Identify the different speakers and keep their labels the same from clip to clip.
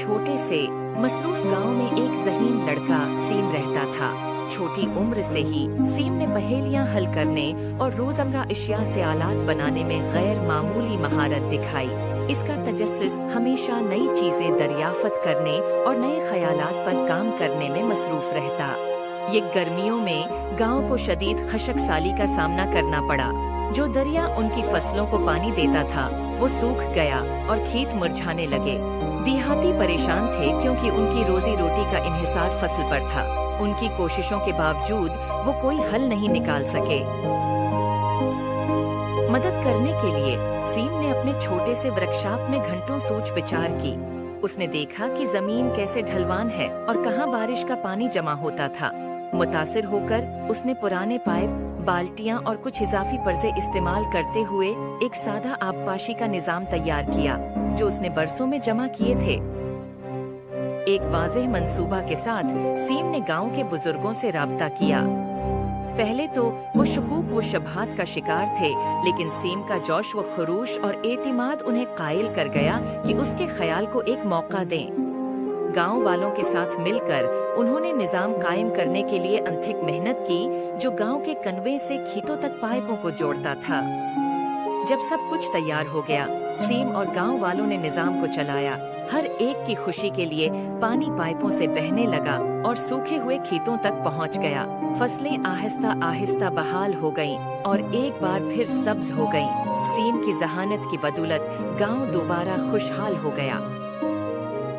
Speaker 1: छोटे से मसरूफ गांव में एक ज़हीन लड़का सीम रहता था। छोटी उम्र से ही सीम ने पहेलियां हल करने और रोजमर्रा अशिया से आलात बनाने में गैर मामूली महारत दिखाई। इसका तजस्सुस हमेशा नई चीजें दरियाफ्त करने और नए ख्यालात पर काम करने में मसरूफ रहता। ये गर्मियों में गांव को शदीद खशक साली का सामना करना पड़ा। जो दरिया उनकी फसलों को पानी देता था वो सूख गया और खेत मुरझाने लगे। देहाती परेशान थे क्योंकि उनकी रोजी रोटी का इन्हिसार फसल पर था। उनकी कोशिशों के बावजूद वो कोई हल नहीं निकाल सके। मदद करने के लिए सीम ने अपने छोटे से वर्कशॉप में घंटों सोच विचार की। उसने देखा कि जमीन कैसे ढलवान है और कहाँ बारिश का पानी जमा होता था। मुतासिर होकर उसने पुराने पाइप, बाल्टियां और कुछ इजाफी पर्जे इस्तेमाल करते हुए एक सादा आबपाशी का निजाम तैयार किया जो उसने बरसों में जमा किए थे। एक वाज़ेह मंसूबा के साथ सीम ने गांव के बुजुर्गों से राब्ता किया। पहले तो वो शुकूक व शबहात का शिकार थे, लेकिन सीम का जोश व खरूश और एतिमाद उन्हें कायल कर गया कि उसके ख्याल को एक मौका दें। गांव वालों के साथ मिलकर उन्होंने निजाम कायम करने के लिए अनथिक मेहनत की जो गांव के कन्वे से खेतों तक पाइपों को जोड़ता था। जब सब कुछ तैयार हो गया, सीम और गांव वालों ने निजाम को चलाया। हर एक की खुशी के लिए पानी पाइपों से बहने लगा और सूखे हुए खेतों तक पहुंच गया। फसलें आहिस्ता आहिस्ता बहाल हो गईं और एक बार फिर सब्ज हो गईं। सीम की जहानत की बदौलत गांव दोबारा खुशहाल हो गया।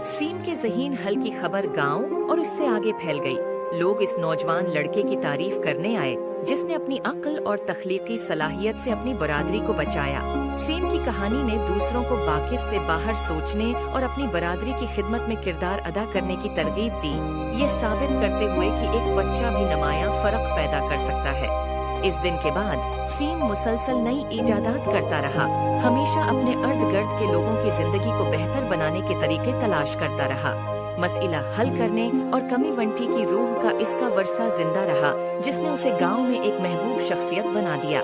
Speaker 1: सीम के ज़हीन हल की खबर गांव और उससे आगे फैल गई। लोग इस नौजवान लड़के की तारीफ करने आए जिसने अपनी अक्ल और तख्लीकी सलाहियत से अपनी बरादरी को बचाया। सीम की कहानी ने दूसरों को बाकिस से बाहर सोचने और अपनी बरादरी की खिदमत में किरदार अदा करने की तरगीब दी, ये साबित करते हुए कि एक बच्चा भी नुमायां फर्क पैदा कर सकता है। इस दिन के बाद सीम मुसलसल नई इजादात करता रहा, हमेशा अपने अर्द गिर्द के लोगों की जिंदगी को बेहतर बनाने के तरीके तलाश करता रहा। मसइला हल करने और कमी वंटी की रूह का इसका वर्सा जिंदा रहा, जिसने उसे गांव में एक महबूब शख्सियत बना दिया।